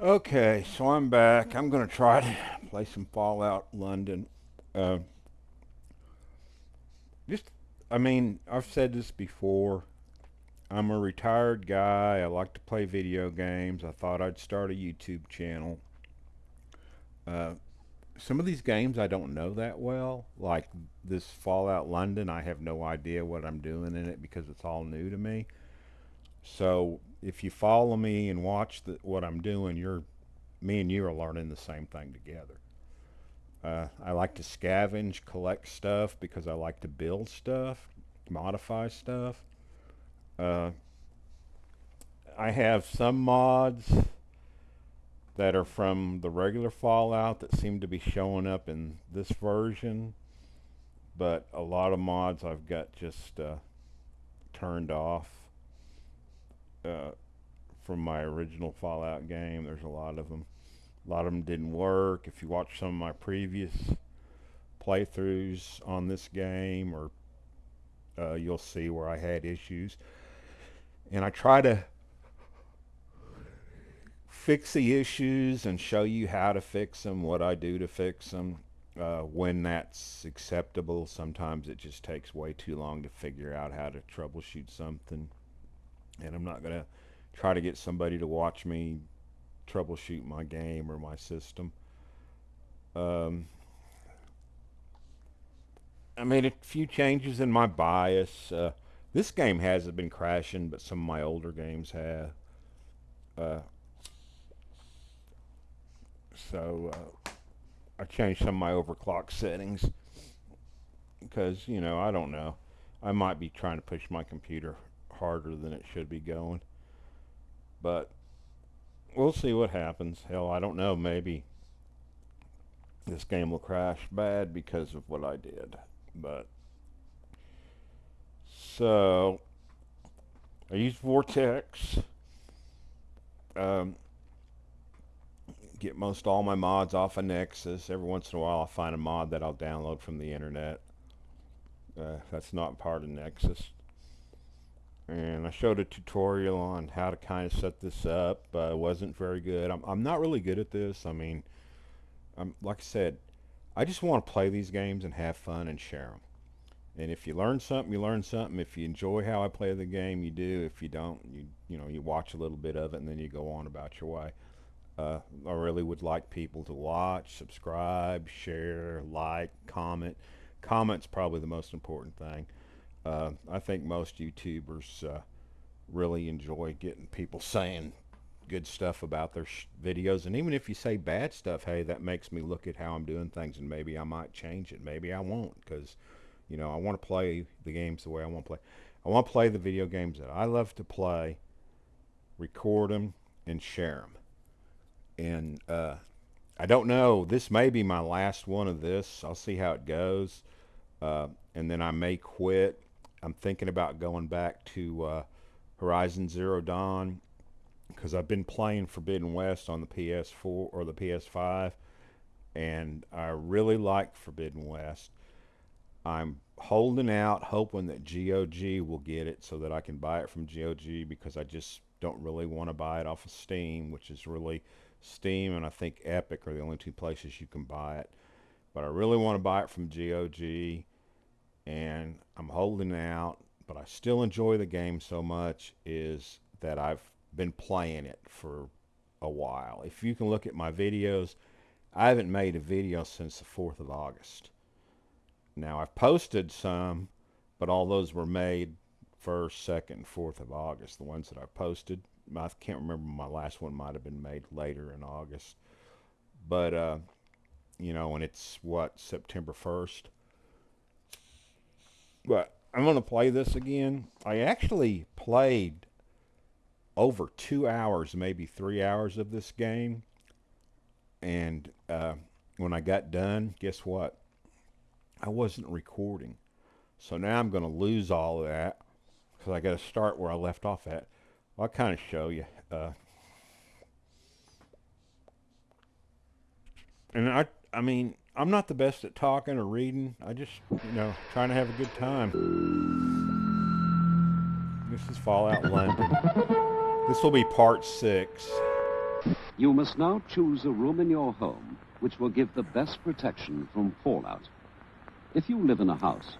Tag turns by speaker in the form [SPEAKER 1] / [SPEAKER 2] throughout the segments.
[SPEAKER 1] Okay, so I'm back. I'm gonna try to play some Fallout London. Uh, just, I've said this before. I'm a retired guy. I like to play video games. I thought I'd start a YouTube channel. Uh, some of these games I don't know that well, like this Fallout London. I have no idea what I'm doing in it because it's all new to me. So if you follow me and watch what I'm doing, me and you are learning the same thing together. I like to scavenge, collect stuff because I like to build stuff, modify stuff. Uh, I have some mods that are from the regular Fallout that seem to be showing up in this version, but a lot of mods I've got just turned off uh, from my original Fallout game. There's a lot of them. A lot of them didn't work. If you watch some of my previous playthroughs on this game, or you'll see where I had issues. And I try to fix the issues and show you how to fix them, what I do to fix them, when that's acceptable. Sometimes it just takes way too long to figure out how to troubleshoot something. And I'm not going to try to get somebody to watch me troubleshoot my game or my system. Um, I made a few changes in my BIOS. This game hasn't been crashing, but some of my older games have. Uh, so I changed some of my overclock settings because, I don't know. I might be trying to push my computer harder than it should be going. But we'll see what happens. Hell, I don't know. Maybe this game will crash bad because of what I did. But so I use Vortex. Um, get most all my mods off of Nexus. Every once in a while, I'll find a mod that I'll download from the internet. That's not part of Nexus. And I showed a tutorial on how to kind of set this up. It wasn't very good. I'm not really good at this. Like I said, I just want to play these games and have fun and share them. And if you learn something, you learn something. If you enjoy how I play the game, you do. If you don't, you watch a little bit of it and then you go on about your way. I really would like people to watch, subscribe, share, like, comment. Comment's probably the most important thing. I think most YouTubers really enjoy getting people saying good stuff about their videos. And even if you say bad stuff, hey, that makes me look at how I'm doing things, and maybe I might change it. Maybe I won't, because, I want to play the games the way I want to play. I want to play the video games that I love to play, record them, and share them. And I don't know. This may be my last one of this. I'll see how it goes. And then I may quit. I'm thinking about going back to Horizon Zero Dawn because I've been playing Forbidden West on the PS4 or the PS5, and I really like Forbidden West. I'm holding out, hoping that GOG will get it so that I can buy it from GOG, because I just don't really want to buy it off of Steam, which is really Steam and I think Epic are the only two places you can buy it. But I really want to buy it from GOG, and I'm holding out, but I still enjoy the game so much is that I've been playing it for a while. If you can look at my videos, I haven't made a video since the 4th of August. Now, I've posted some, but all those were made 1st, 2nd, 4th of August. The ones that I posted, I can't remember, my last one might have been made later in August. But, and it's, September 1st? But I'm going to play this again. I actually played over 2 hours, maybe 3 hours of this game. And when I got done, guess what? I wasn't recording. So now I'm going to lose all of that because I got to start where I left off at. I'll kind of show you. And I'm not the best at talking or reading. I just, trying to have a good time. This is Fallout London. This will be part 6.
[SPEAKER 2] You must now choose a room in your home which will give the best protection from fallout. If you live in a house,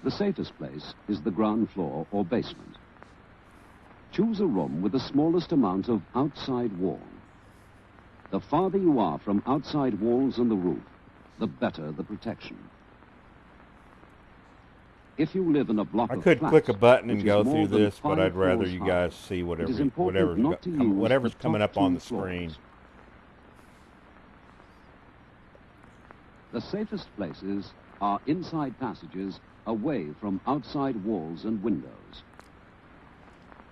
[SPEAKER 2] the safest place is the ground floor or basement. Choose a room with the smallest amount of outside wall. The farther you are from outside walls and the roof, the better the protection. If you live in a block of flats,
[SPEAKER 1] I could click a button and
[SPEAKER 2] which
[SPEAKER 1] go
[SPEAKER 2] is more
[SPEAKER 1] through
[SPEAKER 2] than
[SPEAKER 1] this, but
[SPEAKER 2] 5
[SPEAKER 1] I'd rather
[SPEAKER 2] floors
[SPEAKER 1] you
[SPEAKER 2] high,
[SPEAKER 1] guys see
[SPEAKER 2] it is important not to use
[SPEAKER 1] whatever's
[SPEAKER 2] the
[SPEAKER 1] coming
[SPEAKER 2] top
[SPEAKER 1] up on
[SPEAKER 2] 2
[SPEAKER 1] the screen.
[SPEAKER 2] floors. The safest places are inside passages away from outside walls and windows.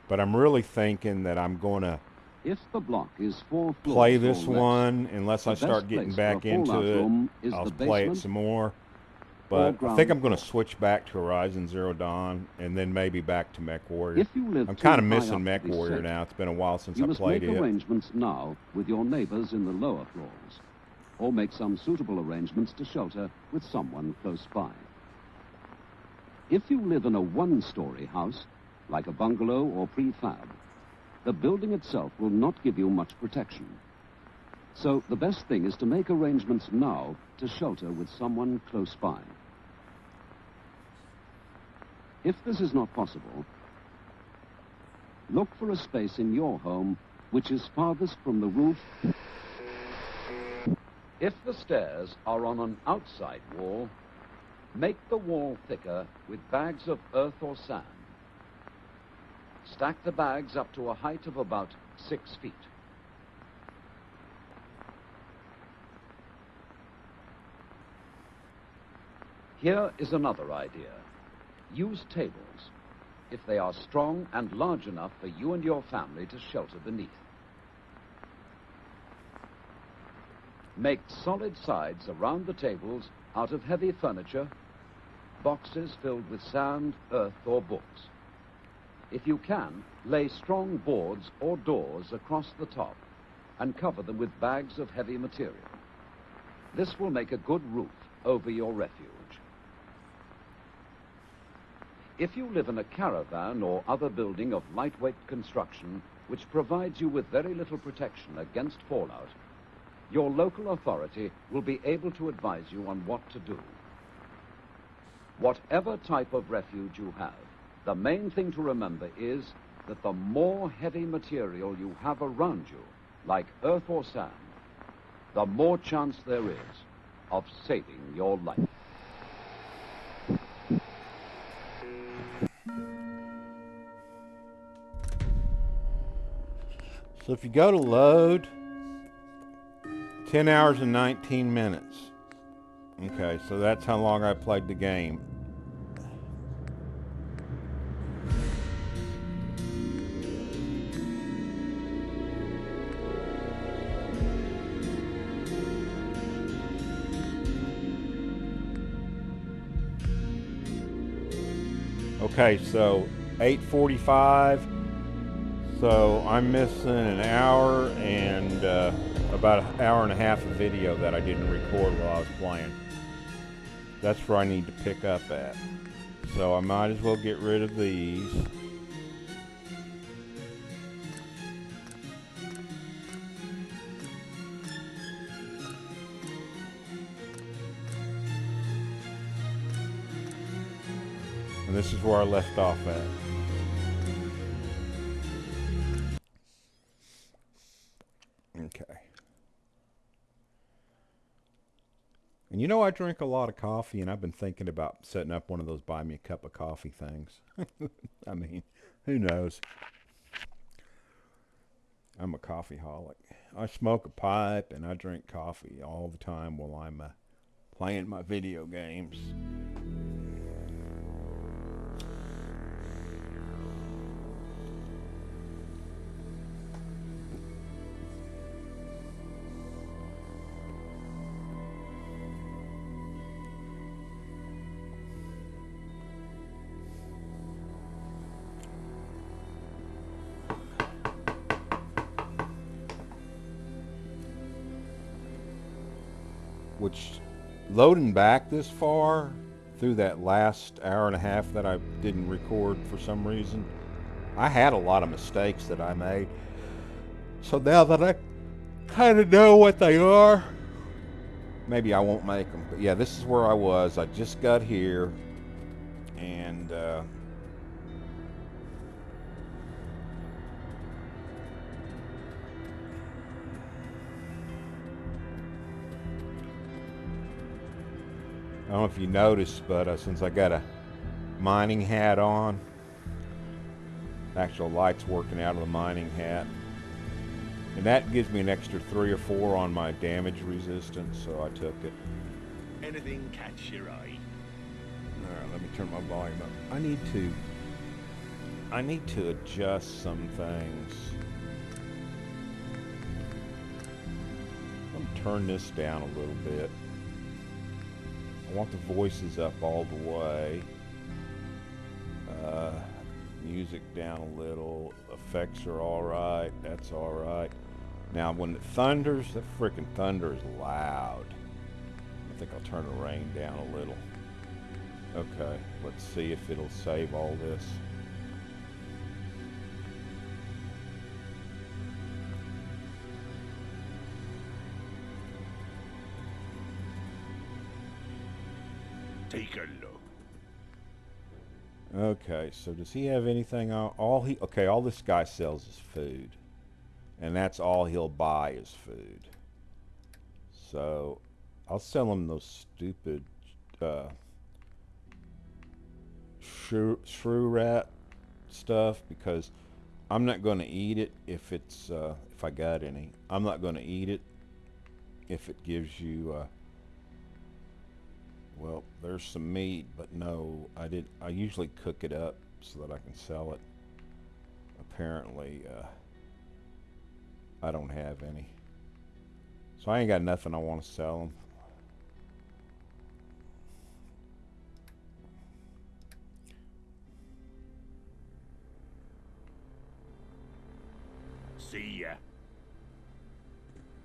[SPEAKER 1] But I'm really thinking that I'm going to
[SPEAKER 2] If the block is 4 floors
[SPEAKER 1] play this
[SPEAKER 2] or less,
[SPEAKER 1] one unless
[SPEAKER 2] the
[SPEAKER 1] I start
[SPEAKER 2] best
[SPEAKER 1] getting
[SPEAKER 2] place
[SPEAKER 1] back
[SPEAKER 2] for a fallout
[SPEAKER 1] into it.
[SPEAKER 2] room is
[SPEAKER 1] I'll
[SPEAKER 2] the
[SPEAKER 1] play it
[SPEAKER 2] basement
[SPEAKER 1] some more.
[SPEAKER 2] or
[SPEAKER 1] But I
[SPEAKER 2] ground
[SPEAKER 1] think I'm going to
[SPEAKER 2] floor.
[SPEAKER 1] switch back to Horizon Zero Dawn and then maybe back to MechWarrior.
[SPEAKER 2] If you live
[SPEAKER 1] I'm
[SPEAKER 2] too
[SPEAKER 1] kind of
[SPEAKER 2] high
[SPEAKER 1] missing
[SPEAKER 2] up to be
[SPEAKER 1] MechWarrior
[SPEAKER 2] safe,
[SPEAKER 1] now. It's been a while since
[SPEAKER 2] you
[SPEAKER 1] I
[SPEAKER 2] must
[SPEAKER 1] played
[SPEAKER 2] make
[SPEAKER 1] it.
[SPEAKER 2] arrangements now with your neighbors in the lower floors, or make some suitable arrangements to shelter with someone close by. If you live in a one-story house, like a bungalow or prefab, the building itself will not give you much protection. So the best thing is to make arrangements now to shelter with someone close by. If this is not possible, look for a space in your home which is farthest from the roof. If the stairs are on an outside wall, make the wall thicker with bags of earth or sand. Stack the bags up to a height of about 6 feet. Here is another idea. Use tables, if they are strong and large enough for you and your family to shelter beneath. Make solid sides around the tables out of heavy furniture, boxes filled with sand, earth, or books. If you can, lay strong boards or doors across the top and cover them with bags of heavy material. This will make a good roof over your refuge. If you live in a caravan or other building of lightweight construction which provides you with very little protection against fallout, your local authority will be able to advise you on what to do. Whatever type of refuge you have, the main thing to remember is that the more heavy material you have around you, like earth or sand, the more chance there is of saving your life.
[SPEAKER 1] So if you go to load, 10 hours and 19 minutes. Okay, so that's how long I played the game. Okay, so 8:45. So I'm missing an hour and about an hour and a half of video that I didn't record while I was playing. That's where I need to pick up at. So I might as well get rid of these. And this is where I left off at. Okay. And you know, I drink a lot of coffee, and I've been thinking about setting up one of those buy me a cup of coffee things. I mean, who knows? I'm a coffeeholic. I smoke a pipe and I drink coffee all the time while I'm playing my video games. Which, loading back this far through that last hour and a half that I didn't record for some reason, I had a lot of mistakes that I made. So now that kind of know what they are. Maybe I won't make them. But yeah, this is where I was. I just got here. And I don't know if you noticed, but since I got a mining hat on, actual light's working out of the mining hat. And that gives me an extra 3 or 4 on my damage resistance, so I took it.
[SPEAKER 3] Anything catch your eye?
[SPEAKER 1] Alright, let me turn my volume up. I need to adjust some things. I'm gonna turn this down a little bit. I want the voices up all the way. Music down a little. Effects are alright. That's alright. Now, when it thunders, that freaking thunder is loud. I think I'll turn the rain down a little. Okay, let's see if it'll save all this.
[SPEAKER 3] Take a look.
[SPEAKER 1] Okay, so does he have anything on? All this guy sells is food. And that's all he'll buy is food. So I'll sell him those stupid shrew rat stuff, because I'm not going to eat it if I got any. I'm not going to eat it if it gives you well, there's some meat, but no, I usually cook it up so that I can sell it. Apparently, I don't have any. So I ain't got nothing I want to sell them.
[SPEAKER 3] See ya.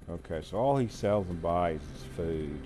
[SPEAKER 1] Okay, so all he sells and buys is food.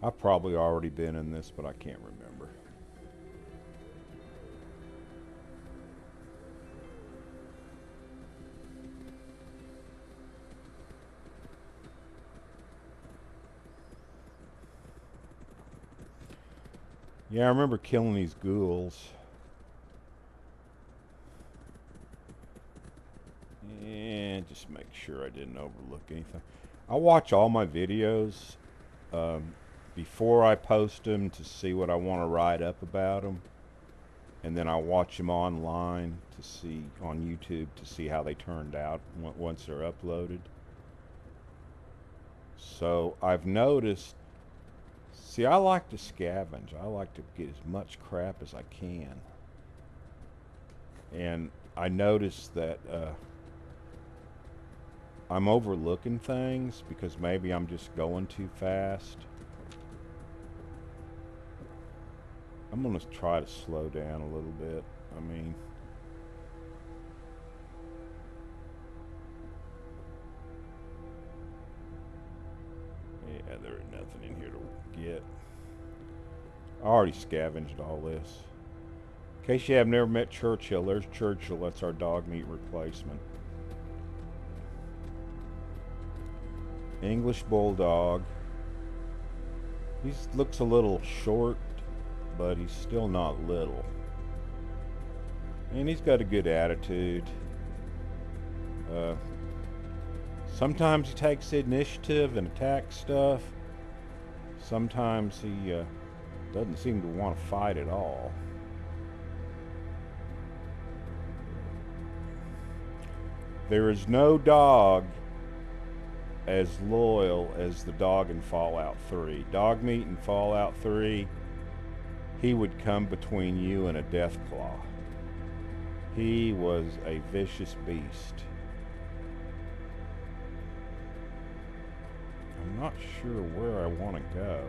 [SPEAKER 1] I've probably already been in this, but I can't remember. Yeah, I remember killing these ghouls. And just make sure I didn't overlook anything. I watch all my videos before I post them to see what I want to write up about them. And then I watch them online to see, on YouTube, to see how they turned out once they're uploaded. So I've noticed, see, I like to scavenge. I like to get as much crap as I can. And I noticed that I'm overlooking things because maybe I'm just going too fast. I'm going to try to slow down a little bit. I mean, yeah, there ain't nothing in here to get. I already scavenged all this. In case you have never met Churchill, there's Churchill. That's our dog meat replacement. English Bulldog. He looks a little short, but he's still not little. And he's got a good attitude. Sometimes he takes the initiative and attacks stuff. Sometimes he doesn't seem to want to fight at all. There is no dog as loyal as the dog in Fallout 3. Dog meat in Fallout 3, he would come between you and a death claw. He was a vicious beast. I'm not sure where I want to go.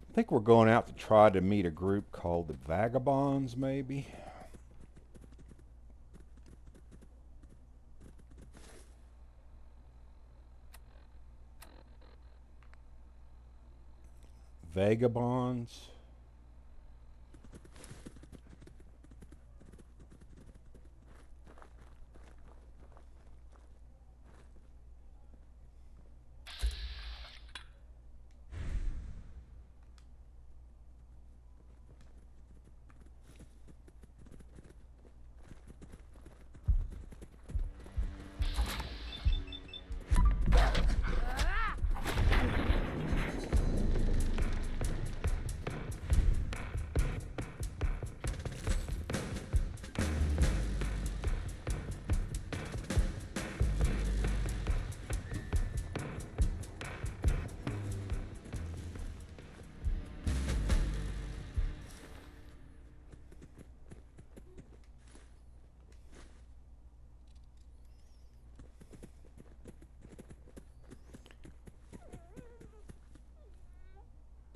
[SPEAKER 1] I think we're going out to try to meet a group called the Vagabonds, maybe. Vagabonds.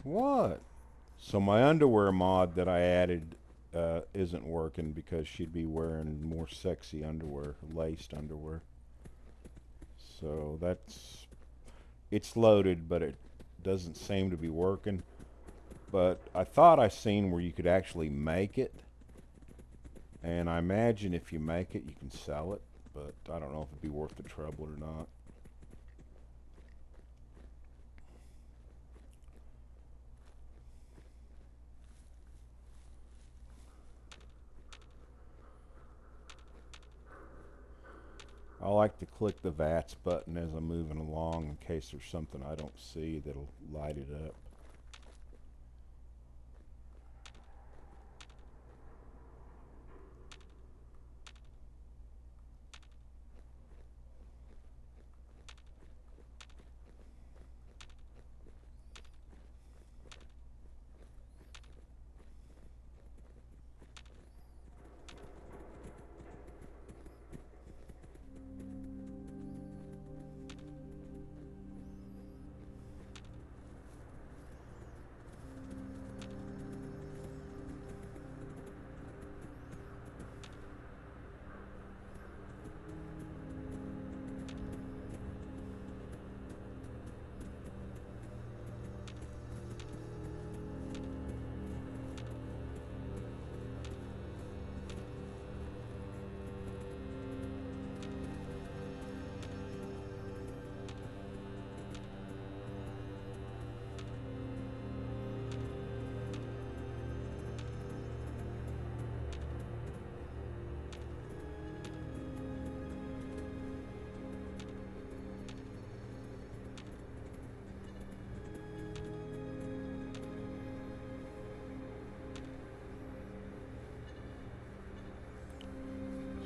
[SPEAKER 1] What? So my underwear mod that I added isn't working because she'd be wearing more sexy underwear, laced underwear. So it's loaded, but it doesn't seem to be working. But I thought I seen where you could actually make it. And I imagine if you make it, you can sell it. But I don't know if it'd be worth the trouble or not. I like to click the VATS button as I'm moving along in case there's something I don't see that'll light it up.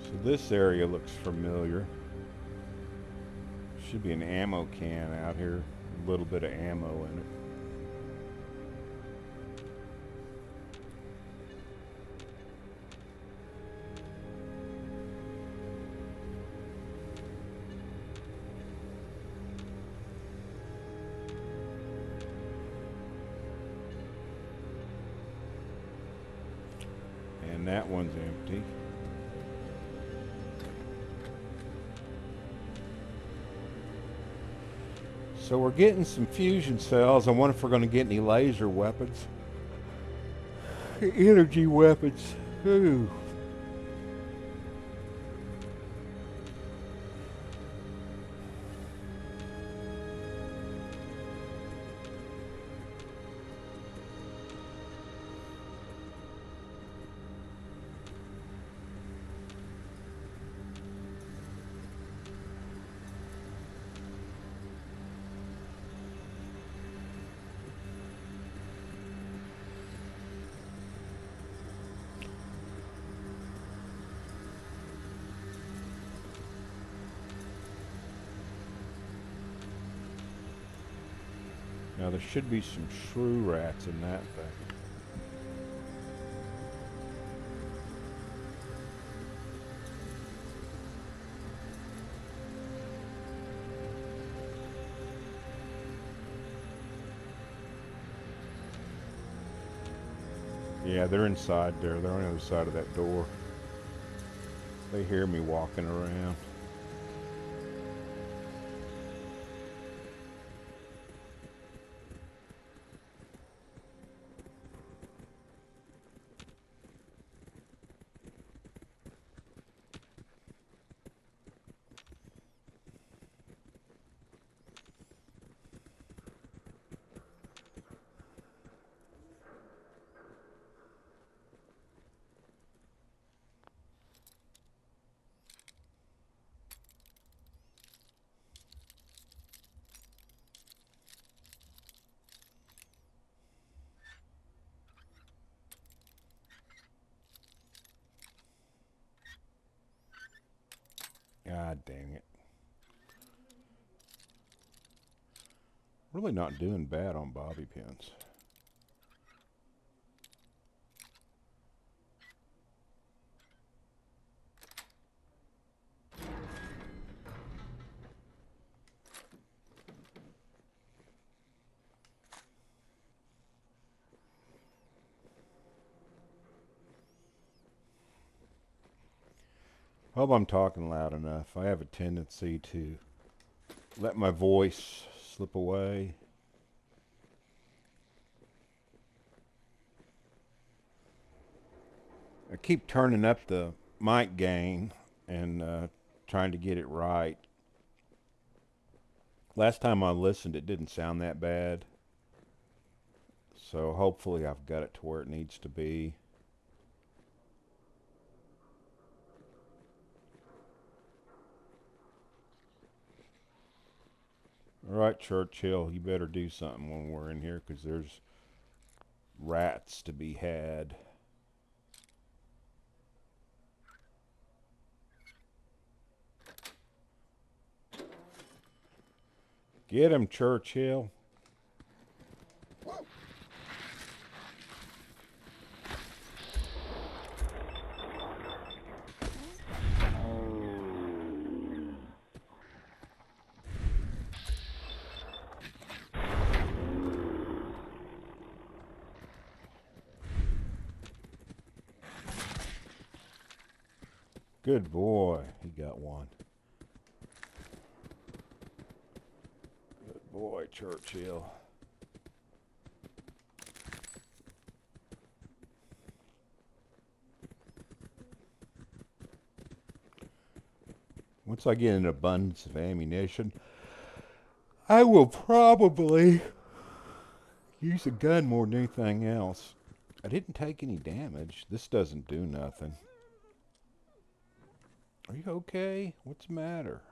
[SPEAKER 1] So this area looks familiar. Should be an ammo can out here. A little bit of ammo in it. And that one's empty. So we're getting some fusion cells. I wonder if we're going to get any laser weapons. Energy weapons. Ooh. Now there should be some shrew rats in that thing. Yeah, they're inside there. They're on the other side of that door. They hear me walking around. God dang it. Really not doing bad on bobby pins. Hope I'm talking loud enough. I have a tendency to let my voice slip away. I keep turning up the mic gain and trying to get it right. Last time I listened, it didn't sound that bad. So hopefully I've got it to where it needs to be. All right, Churchill, you better do something when we're in here, because there's rats to be had. Get him, Churchill. Good boy. He got one. Good boy, Churchill. Once I get an abundance of ammunition, I will probably use a gun more than anything else. I didn't take any damage. This doesn't do nothing. Are you okay? What's the matter?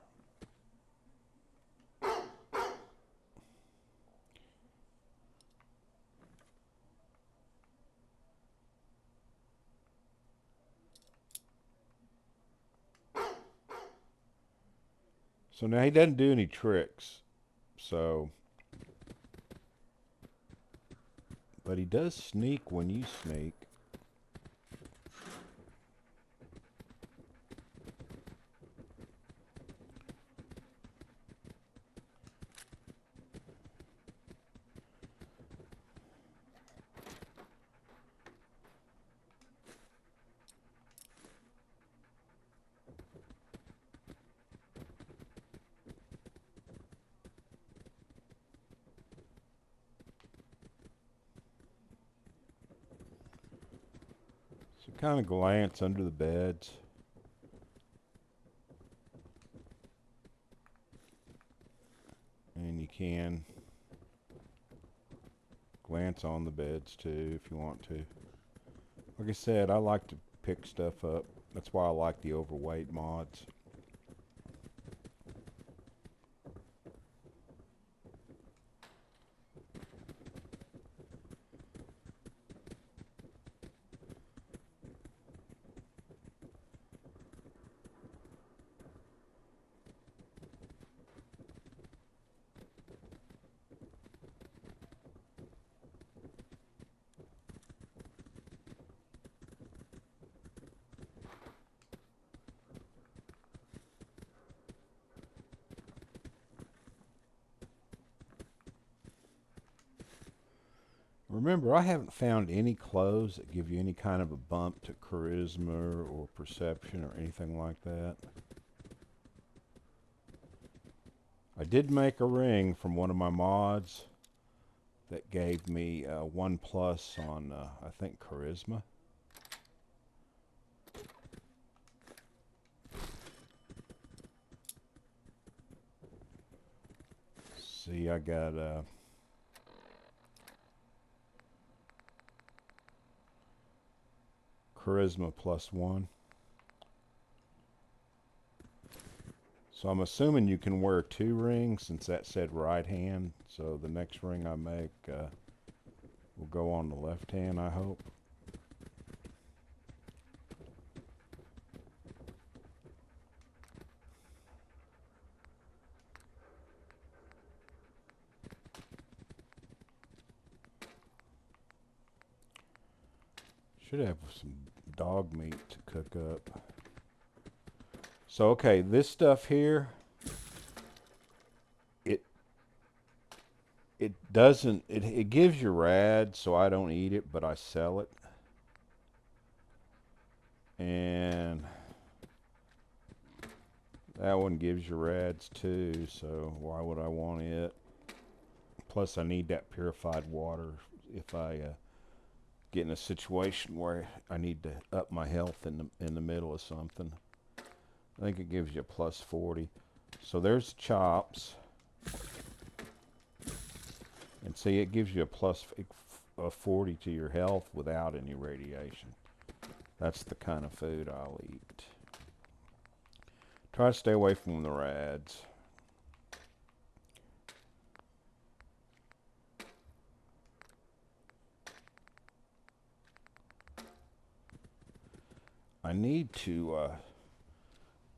[SPEAKER 1] So now he doesn't do any tricks. So, but he does sneak when you sneak. So kind of glance under the beds. And you can glance on the beds too if you want to. Like I said, I like to pick stuff up. That's why I like the overweight mods. Remember, I haven't found any clothes that give you any kind of a bump to charisma or perception or anything like that. I did make a ring from one of my mods that gave me 1+ on, I think, charisma. See, I got charisma +1. So I'm assuming you can wear 2 rings since that said right hand. So the next ring I make will go on the left hand, I hope. Should have some dog meat to cook up. So okay, this stuff here, it doesn't, it gives you rad, so I don't eat it, but I sell it. And that one gives you rads too, so why would I want it? Plus I need that purified water if I get in a situation where I need to up my health in the middle of something. I think it gives you a +40. So there's chops. And see, it gives you a +40 to your health without any radiation. That's the kind of food I'll eat. Try to stay away from the rads. I need to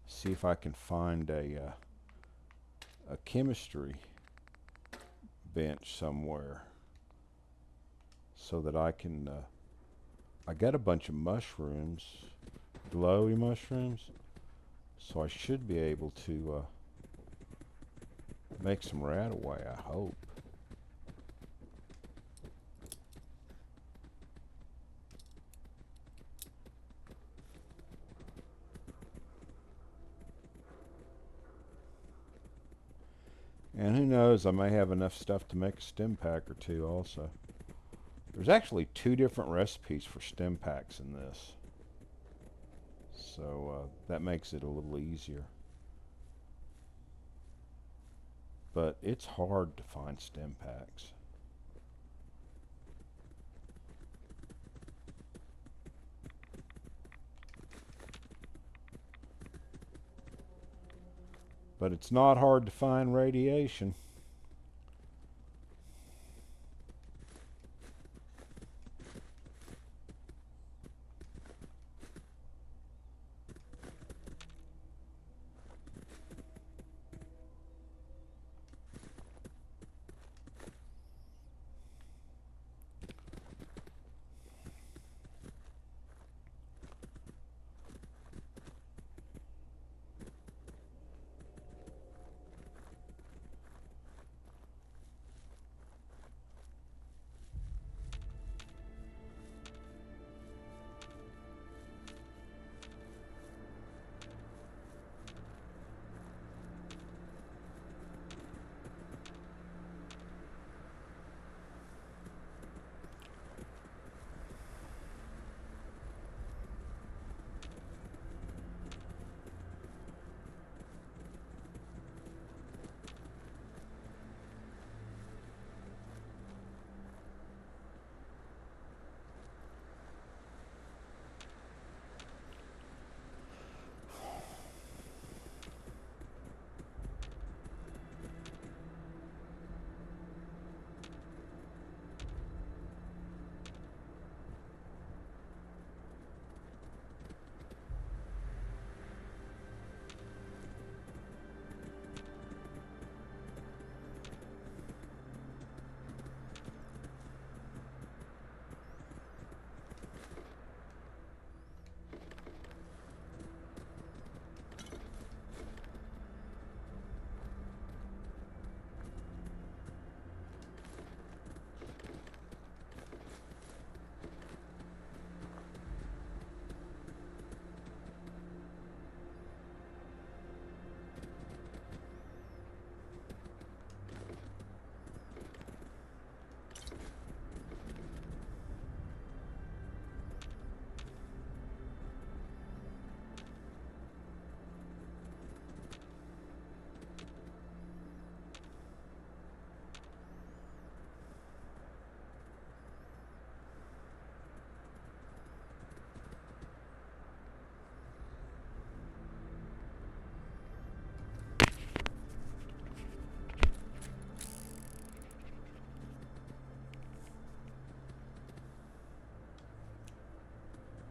[SPEAKER 1] see if I can find a chemistry bench somewhere so that I can I got a bunch of mushrooms, glowy mushrooms, so I should be able to make some radaway, I hope. And who knows, I may have enough stuff to make a stim pack or 2 also. There's actually 2 different recipes for stim packs in this. So that makes it a little easier. But it's hard to find stim packs. But it's not hard to find radiation.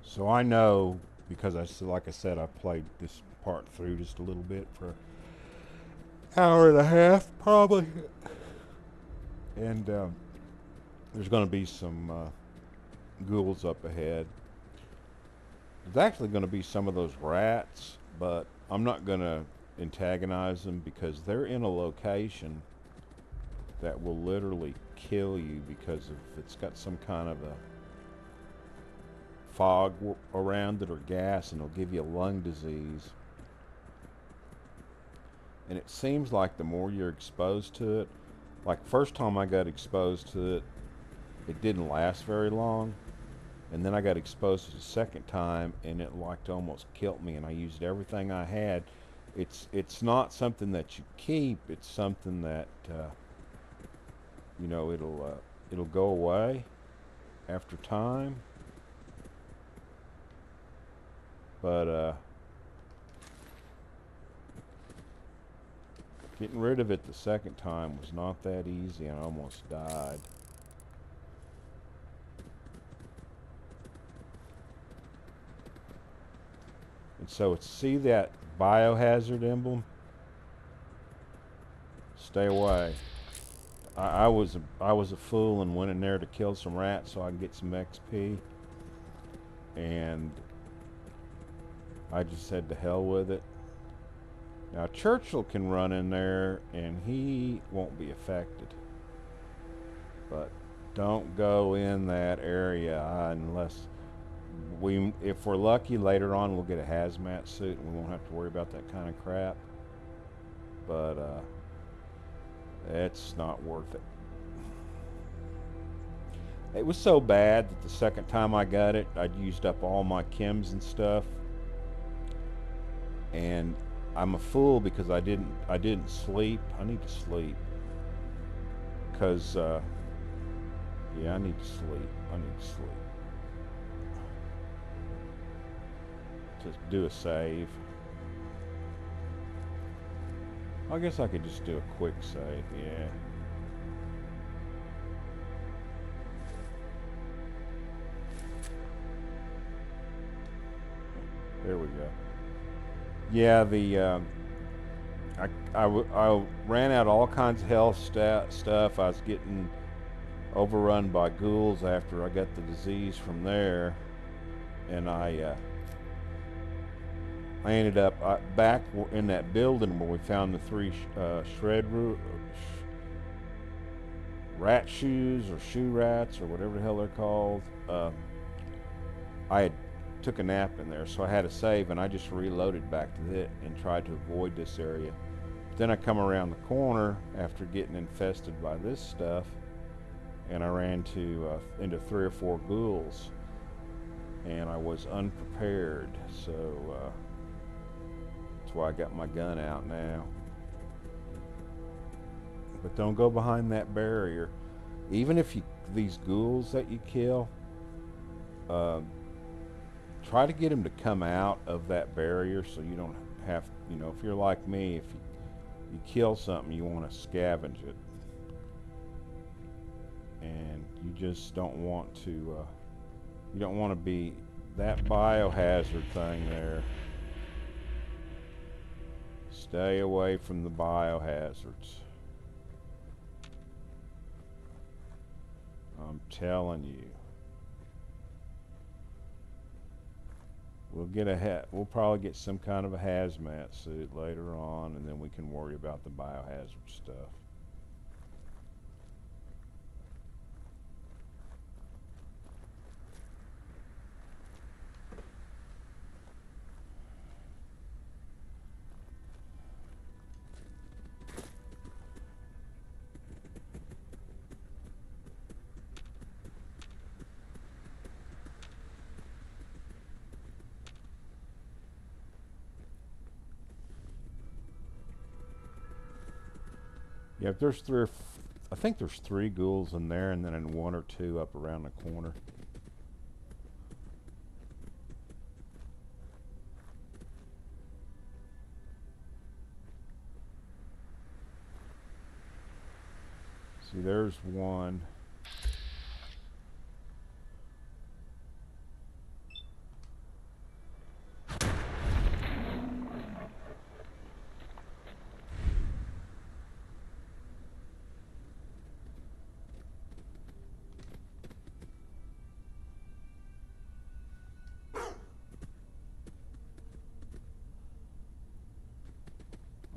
[SPEAKER 1] So I know, because like I said, I played this part through just a little bit for an hour and a half, probably. And there's going to be some ghouls up ahead. There's actually going to be some of those rats, but I'm not going to antagonize them because they're in a location that will literally kill you because of it's got some kind of a fog around it or gas, and it'll give you a lung disease. And it seems like the more you're exposed to it, like first time I got exposed to it, it didn't last very long. And then I got exposed to the second time, and it like almost killed me. And I used everything I had. It's not something that you keep. It's something that it'll go away after time. But getting rid of it the second time was not that easy, and I almost died. And so see that biohazard emblem? Stay away. I was a fool and went in there to kill some rats so I can get some XP, and I just said to hell with it. Now Churchill can run in there and he won't be affected, but don't go in that area unless if we're lucky later on we'll get a hazmat suit and we won't have to worry about that kind of crap, but it's not worth it. It was so bad that the second time I got it, I'd used up all my chems and stuff, and I'm a fool because I didn't sleep. I need to sleep because yeah, I need to sleep. To do a save. I guess I could just do a quick save. Yeah. There we go. Yeah, I ran out all kinds of health stuff. I was getting overrun by ghouls after I got the disease from there, and I ended up back in that building where we found the three rat shoes or shoe rats or whatever the hell they're called. I had took a nap in there, so I had to save, and I just reloaded back to it and tried to avoid this area. But then I come around the corner after getting infested by this stuff, and I ran into 3 or 4 ghouls, and I was unprepared, so that's why I got my gun out now. But don't go behind that barrier. Even if these ghouls that you kill, try to get them to come out of that barrier so you don't have, if you're like me, if you kill something, you want to scavenge it. And you just don't want to, you don't want to be that biohazard thing there. Stay away from the biohazards. I'm telling you. We'll probably get some kind of a hazmat suit later on, and then we can worry about the biohazard stuff. Yeah, if there's I think there's 3 ghouls in there, and then 1 or 2 up around the corner. See, there's 1.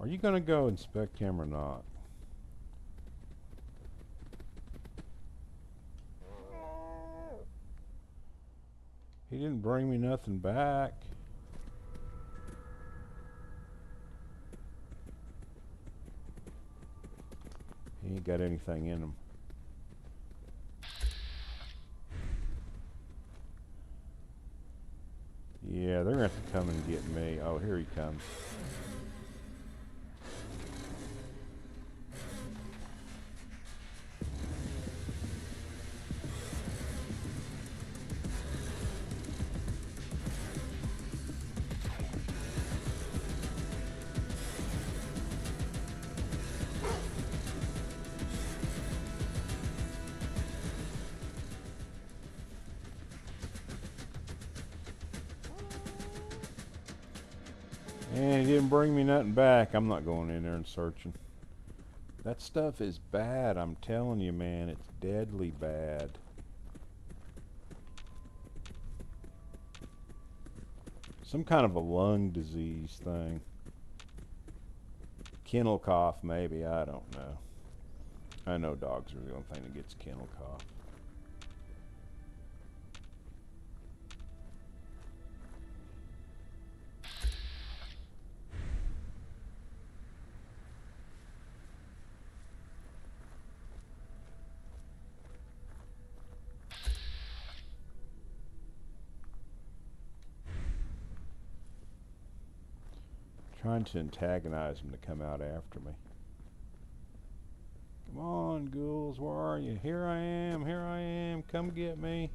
[SPEAKER 1] Are you going to go inspect him or not? He didn't bring me nothing back. He ain't got anything in him. Yeah, they're going to have to come and get me. Oh, here he comes. And he didn't bring me nothing back. I'm not going in there and searching. That stuff is bad, I'm telling you, man. It's deadly bad. Some kind of a lung disease thing. Kennel cough, maybe. I don't know. I know dogs are the only thing that gets kennel cough. Trying to antagonize him to come out after me. Come on, ghouls, where are you? Here I am, come get me.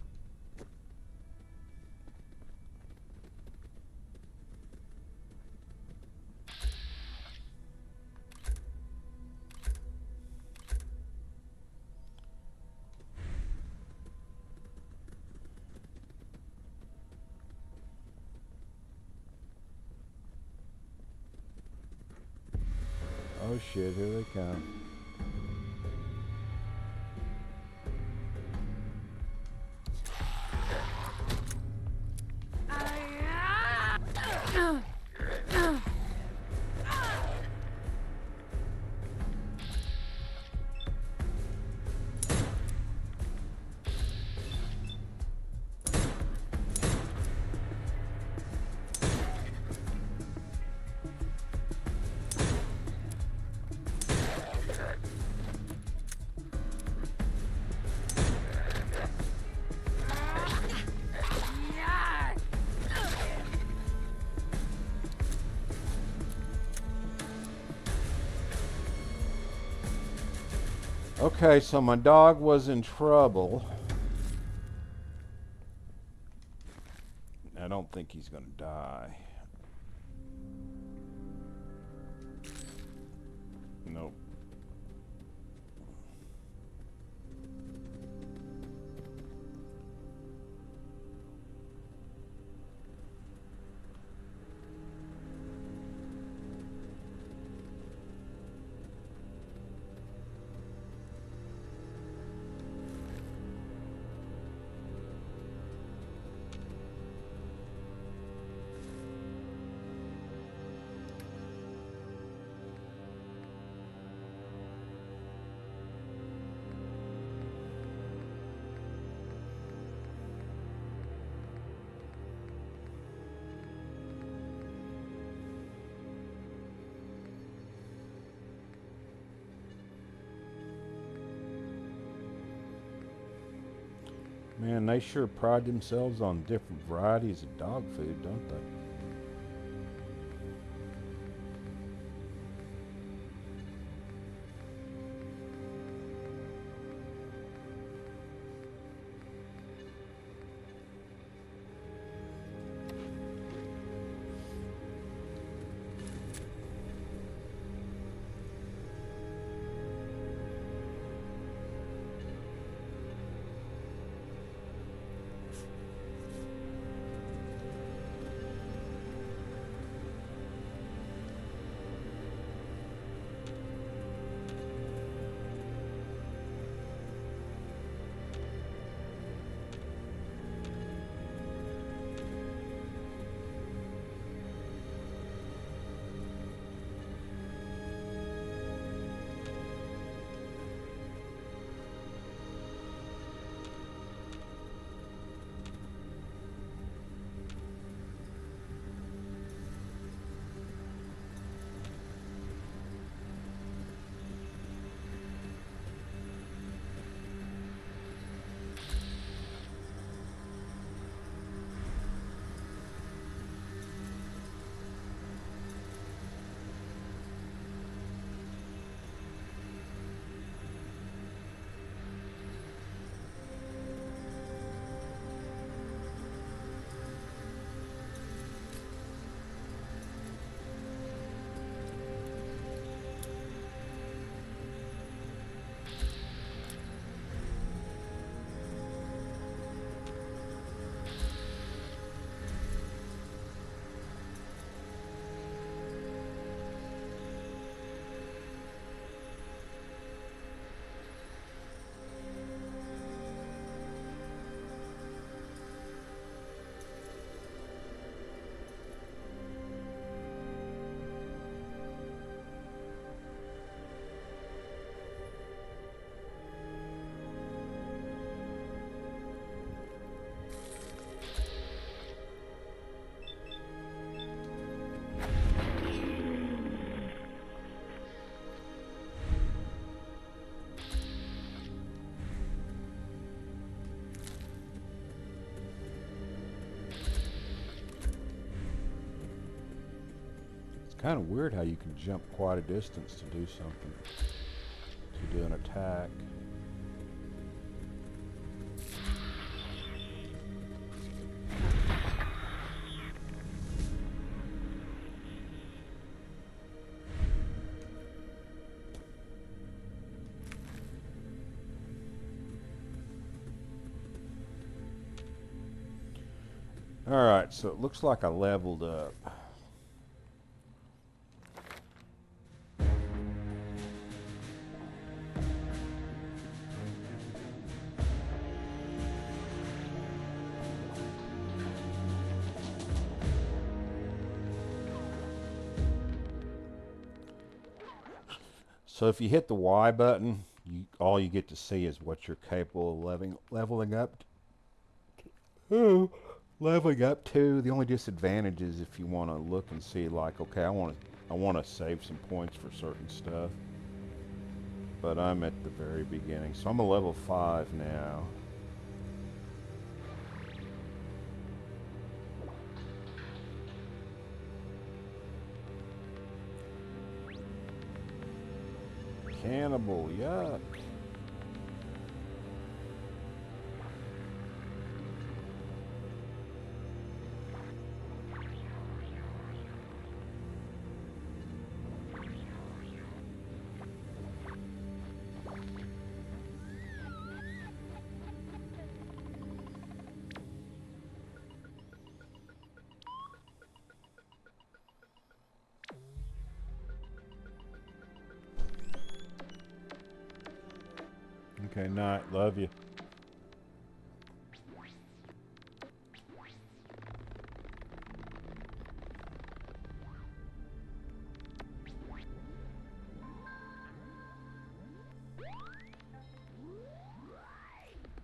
[SPEAKER 1] Oh shit, here they come. Okay, so my dog was in trouble. I don't think he's gonna die. Nope. Man, they sure pride themselves on different varieties of dog food, don't they? Kind of weird how you can jump quite a distance to do something, to do an attack. Alright, so it looks like I leveled up. So if you hit the Y button, all you get to see is what you're capable of leveling up to. Leveling up to. The only disadvantage is if you want to look and see, like, okay, I want to save some points for certain stuff. But I'm at the very beginning, so I'm a level 5 now. Cannibal, yuck. Okay, night. Love you.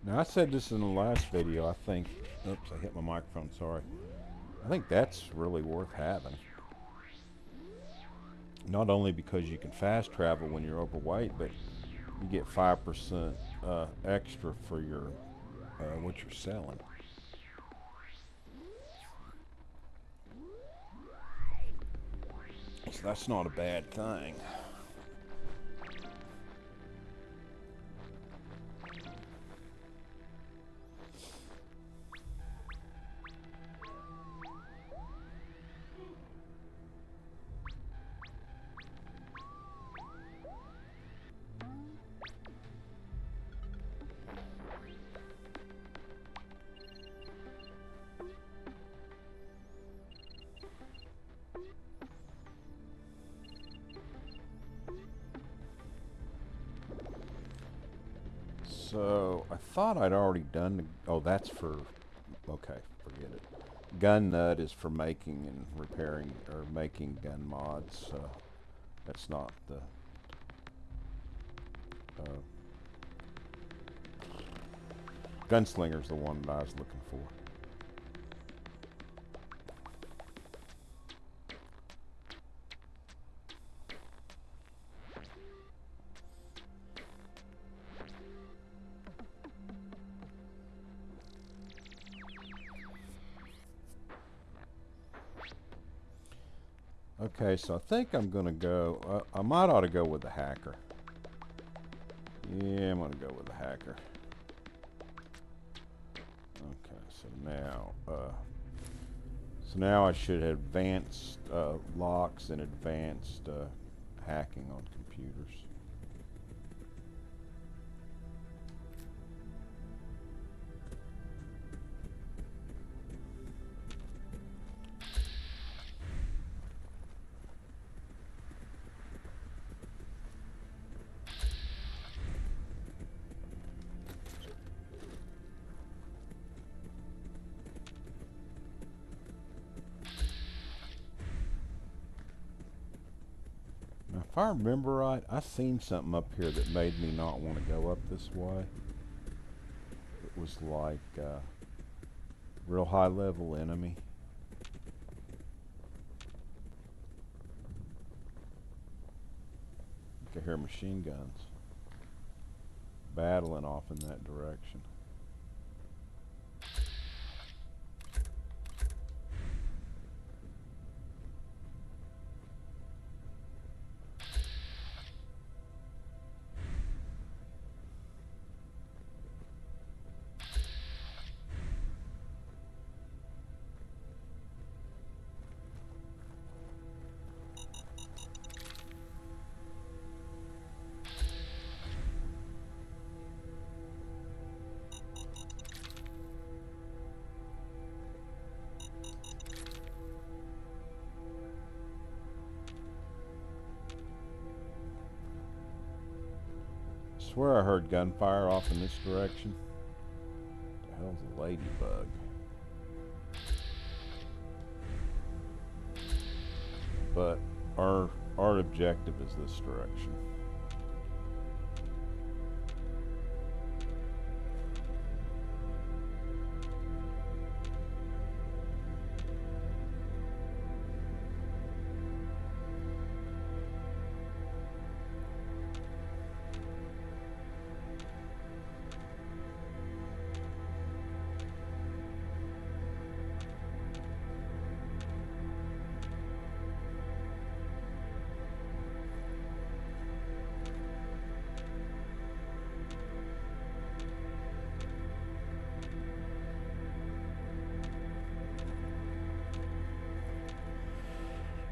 [SPEAKER 1] Now, I said this in the last video, I think. Oops, I hit my microphone, sorry. I think that's really worth having. Not only because you can fast travel when you're overweight, but you get 5% extra for your what you're selling. So that's not a bad thing. So, I thought I'd already done the, oh, that's for, okay, forget it. Gun nut is for making and repairing, or making gun mods. That's not the, Gunslinger's the one that I was looking for. Okay, so I think I'm going to go, I might ought to go with the hacker. Yeah, I'm going to go with the hacker. Okay, so now I should have advanced locks and advanced hacking on computers. Now, if I remember right, I seen something up here that made me not want to go up this way. It was like real high level enemy. I can hear machine guns battling off in that direction. swear I heard gunfire off in this direction. The hell's a ladybug? But our objective is this direction.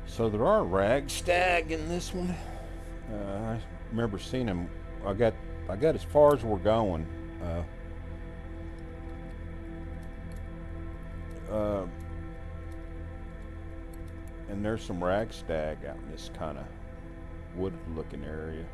[SPEAKER 1] So there are ragstag in this one. I remember seeing them. I got as far as we're going. And there's some ragstag out in this kind of wooded-looking area.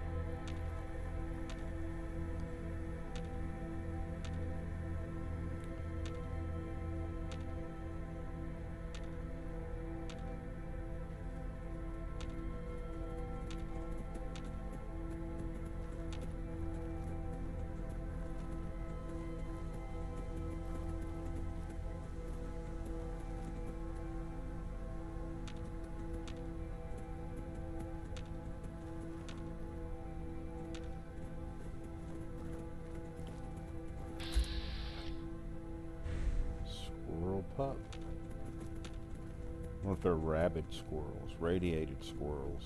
[SPEAKER 1] Pup. I wonder if they're rabid squirrels, radiated squirrels.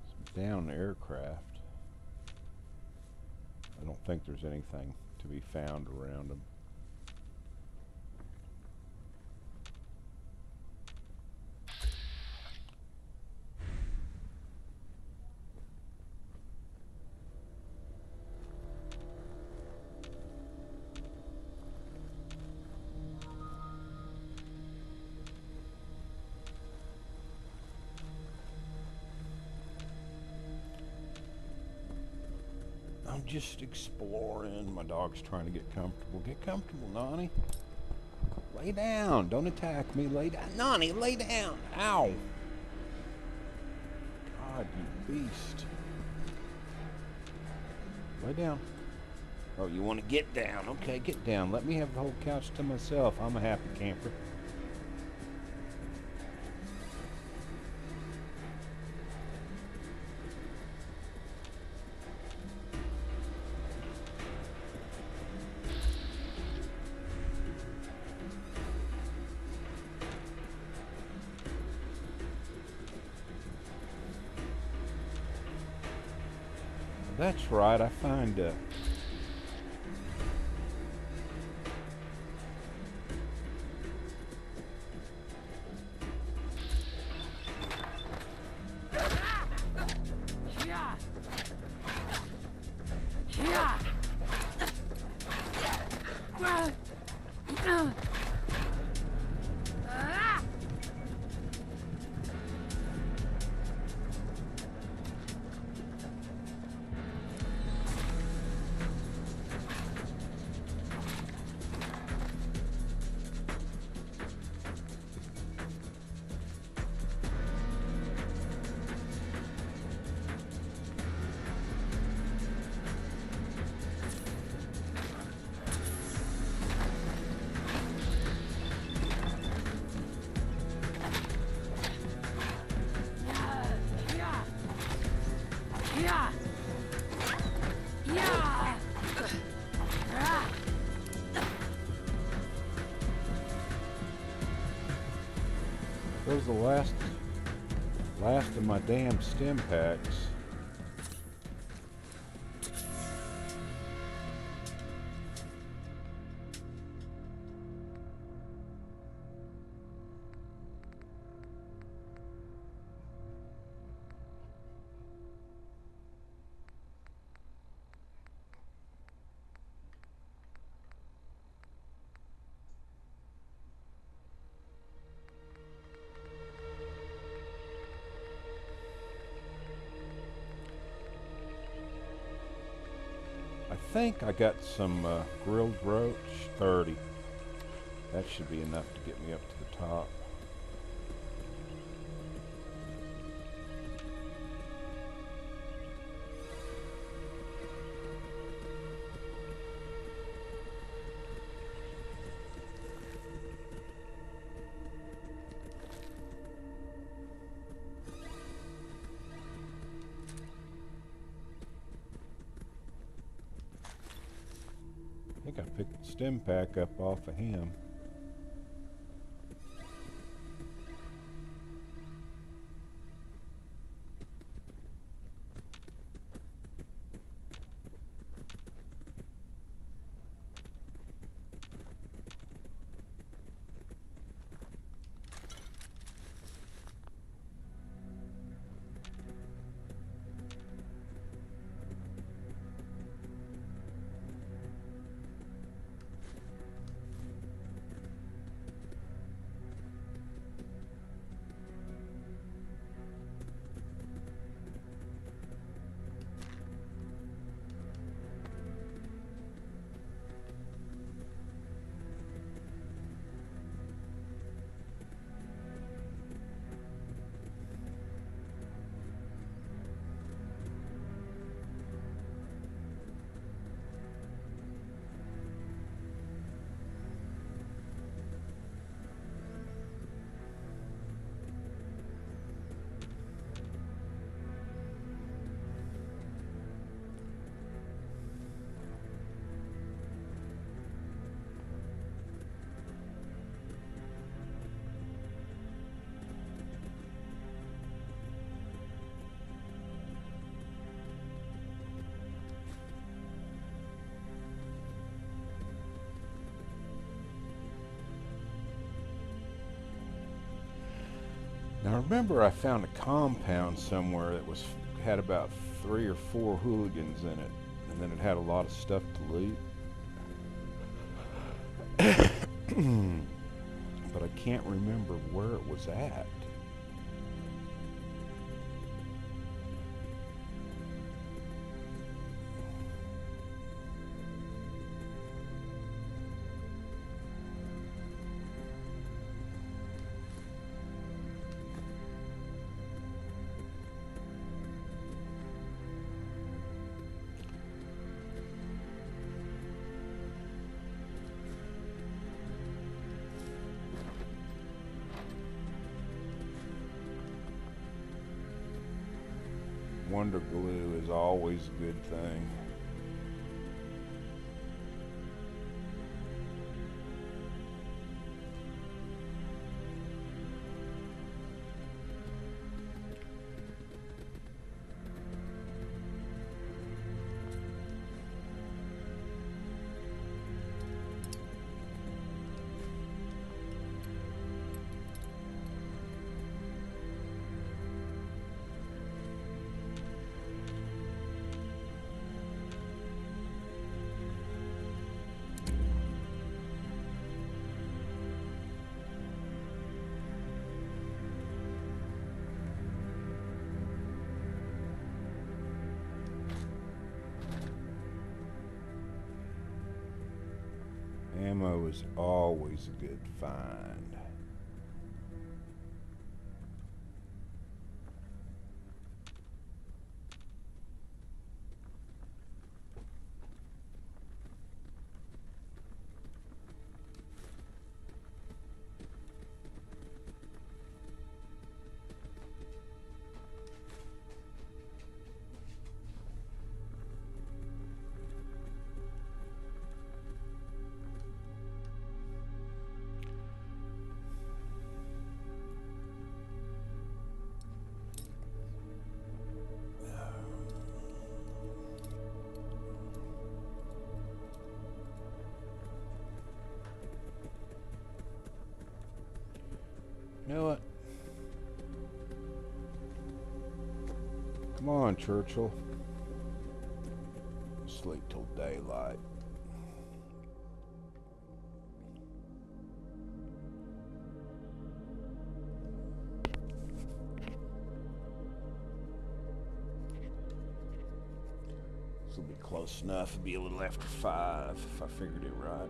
[SPEAKER 1] Some down aircraft. I don't think there's anything to be found around them. I'm just exploring. My dog's trying to get comfortable. Get comfortable, Nani. Lay down. Don't attack me. Lay down. Nani, lay down. Ow. God, you beast. Lay down. Oh, you want to get down. Okay, get down. Let me have the whole couch to myself. I'm a happy camper. That's right, I find those are the last of my damn stim packs. think I got some grilled roach, 30. That should be enough to get me up to the top. I think I picked the stem pack up off of him. Now remember, I found a compound somewhere that had about 3 or 4 hooligans in it, and then it had a lot of stuff to loot. But I can't remember where it was at. Wonder glue is always a good thing. Ammo is always a good find. You know what? Come on, Churchill. Sleep till daylight. will be close enough. It'll be a little after 5 if I figured it right.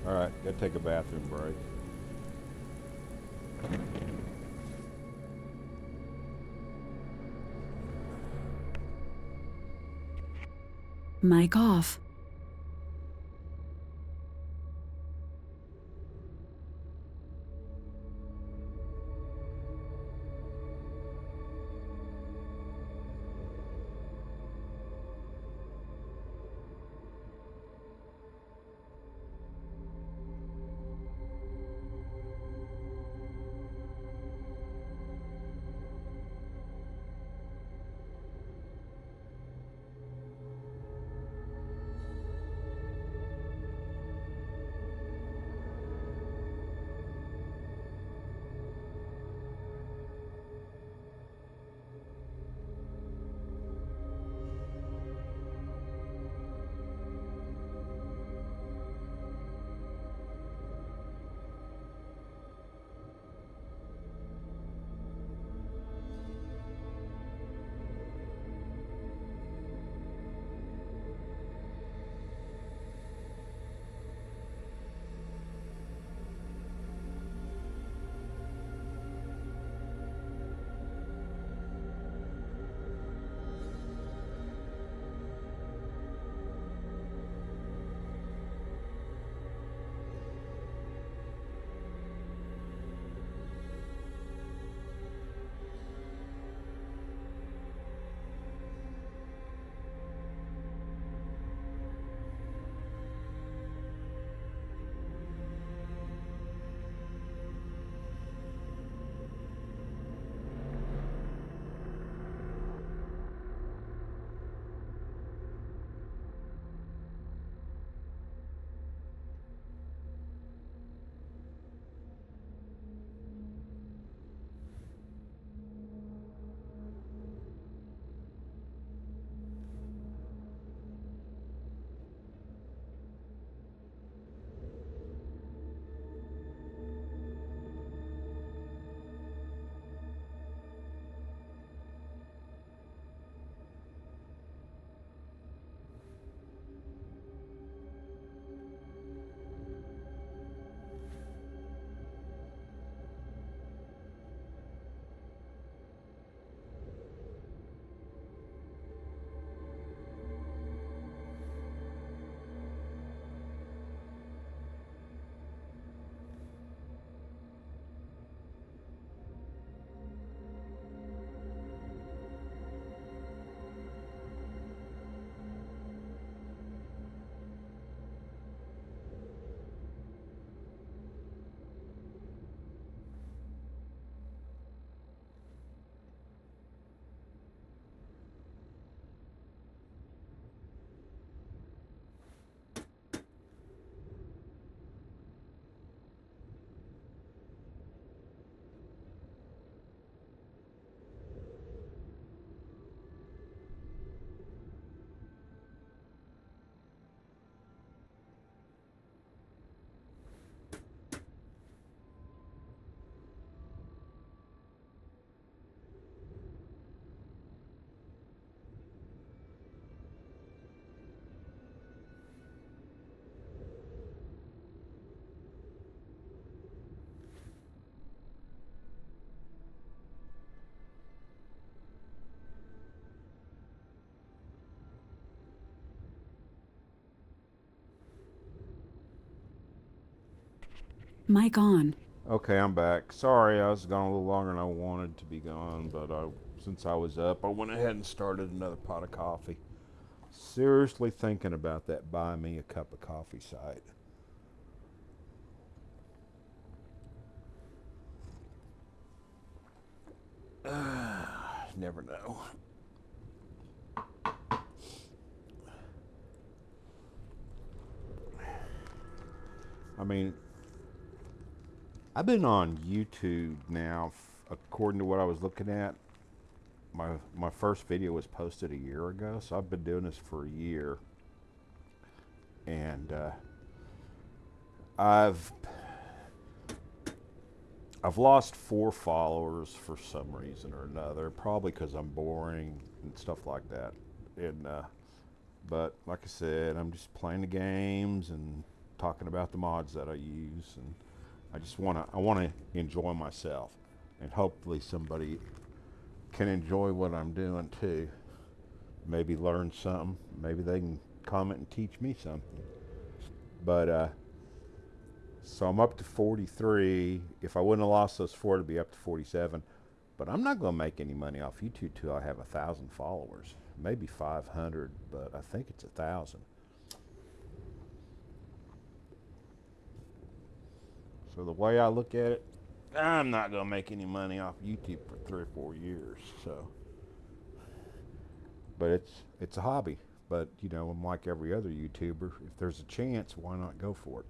[SPEAKER 1] Alright, gotta take a bathroom break.
[SPEAKER 4] Mic off. Mic on.
[SPEAKER 1] Okay, I'm back. Sorry, I was gone a little longer than I wanted to be gone, but since I was up, I went ahead and started another pot of coffee. Seriously thinking about that buy me a cup of coffee site. Never know. I mean, I've been on YouTube now, according to what I was looking at, my first video was posted a year ago, so I've been doing this for a year, and I've lost 4 followers for some reason or another, probably because I'm boring and stuff like that. And but like I said, I'm just playing the games and talking about the mods that I use, and I want to enjoy myself, and hopefully somebody can enjoy what I'm doing too. Maybe learn something. Maybe they can comment and teach me something. But so I'm up to 43. If I wouldn't have lost those 4, it'd be up to 47. But I'm not going to make any money off YouTube till I have 1,000 followers, maybe 500, but I think it's 1,000. So the way I look at it, I'm not going to make any money off YouTube for 3 or 4 years. So, but it's a hobby. But you know, I'm like every other YouTuber. If there's a chance, why not go for it?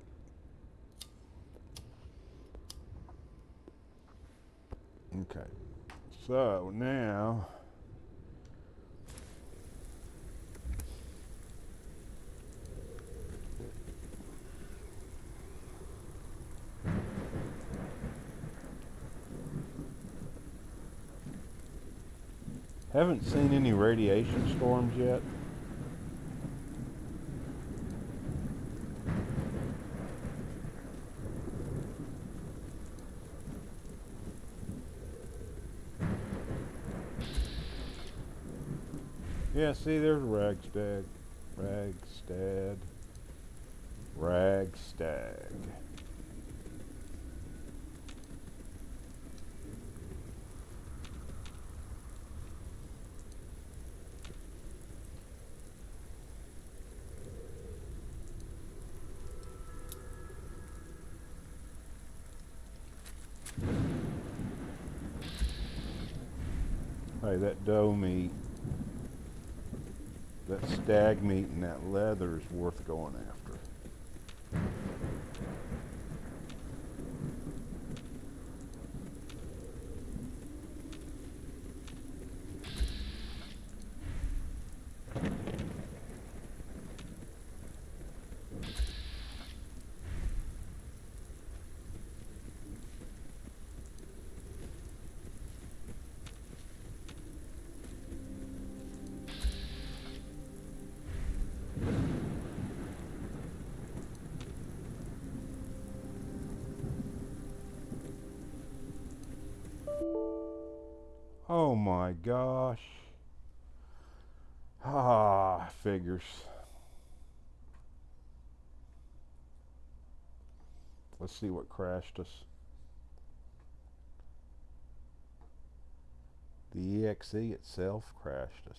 [SPEAKER 1] Okay, so now haven't seen any radiation storms yet. Yeah, see, there's Ragstag. Ragstag. Hey, that doe meat, that stag meat and that leather is worth going after. Oh my gosh. Ah, figures. Let's see what crashed us. The EXE itself crashed us.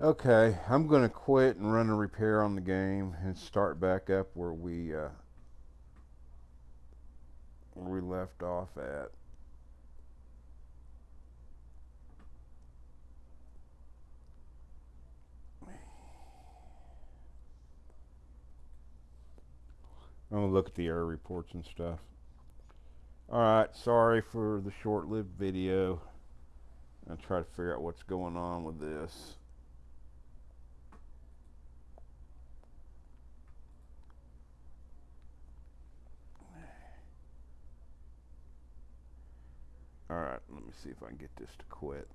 [SPEAKER 1] Okay, I'm gonna quit and run a repair on the game and start back up where we left off at. I'm gonna look at the error reports and stuff. Alright, sorry for the short-lived video. I'll try to figure out what's going on with this. Alright, let me see if I can get this to quit.